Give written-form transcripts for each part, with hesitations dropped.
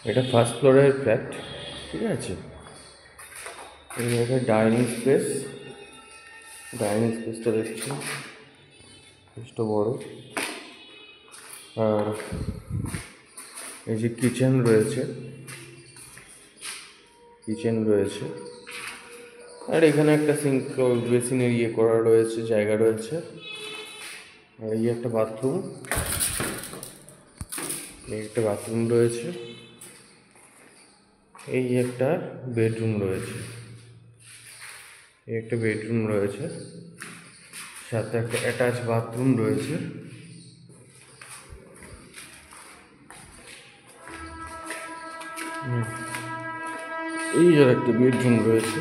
এটা ফার্স্ট ফ্লোরের ফ্ল্যাট, ঠিক আছে। এই ডাইনিং স্পেসটা দেখছি যথেষ্ট বড়। আর এই যে কিচেন রয়েছে, আর এখানে একটা সিঙ্ক বেসিনের করা রয়েছে, জায়গা রয়েছে। আর এই একটা বাথরুম রয়েছে। এই একটা বেডরুম রয়েছে, সাথে একটা অ্যাটাচ বাথরুম রয়েছে। এই আর একটা বেডরুম রয়েছে।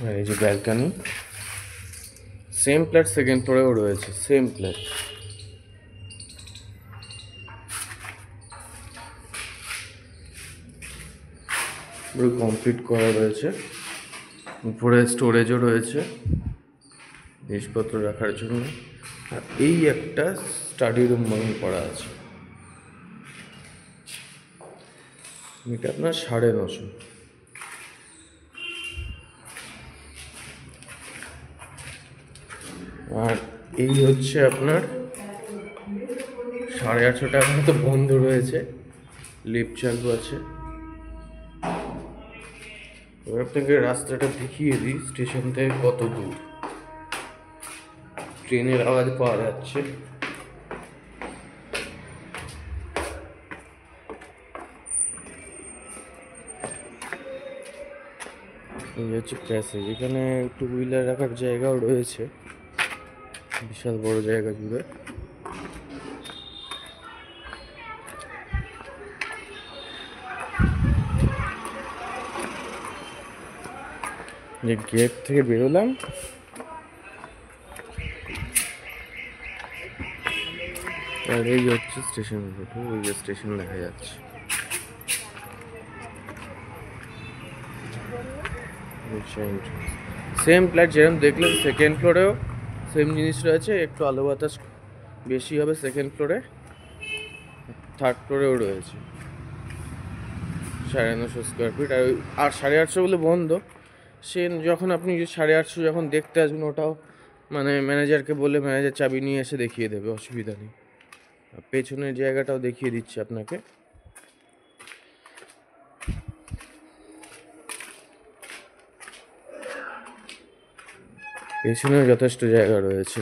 আর এই যে ব্যালকনি, সেম ফ্ল্যাট সেকেন্ড ফ্লোরেও রয়েছে, সেম ফ্ল্যাট। পুরো কমপ্লিট করা রয়েছে। উপরে স্টোরেজও রয়েছে জিনিসপত্র রাখার জন্য। আর এই একটা স্টাডি রুম মতন করা আছে। এটা আপনার 950। আর এই হচ্ছে আপনার 850 টাকা মতো বন্ধ রয়েছে, লিফট চালু আছে। এবার আপনাকে রাস্তাটা দেখিয়ে দিই, স্টেশন থেকে কত দূর। ট্রেনের আওয়াজ পাওয়া যাচ্ছে। এই হচ্ছে প্যাসেজ, এখানে টু হুইলার রাখার জায়গাও রয়েছে, বিশাল বড় জায়গা জুড়ে। যে গেট থেকে বেরোলাম, আর এই হচ্ছে স্টেশন ফটো। ওই যে স্টেশন দেখা যাচ্ছে। সেম ফ্ল্যাট যেরকম দেখলেন, সেকেন্ড ফ্লোরেও সেম জিনিস রয়েছে, একটু আলো বাতাস বেশি হবে সেকেন্ড ফ্লোরে। থার্ড ফ্লোরেও রয়েছে 950 স্কোয়ার ফিট। আর 850 বলে বন্ধ। সে যখন আপনি 850 যখন দেখতে আসবেন, ওটাও মানে ম্যানেজারকে বলে ম্যানেজার চাবি নিয়ে এসে দেখিয়ে দেবে, অসুবিধা নেই। পেছনের জায়গাটাও দেখিয়ে দিচ্ছি আপনাকে। পেছনেও যথেষ্ট জায়গা রয়েছে।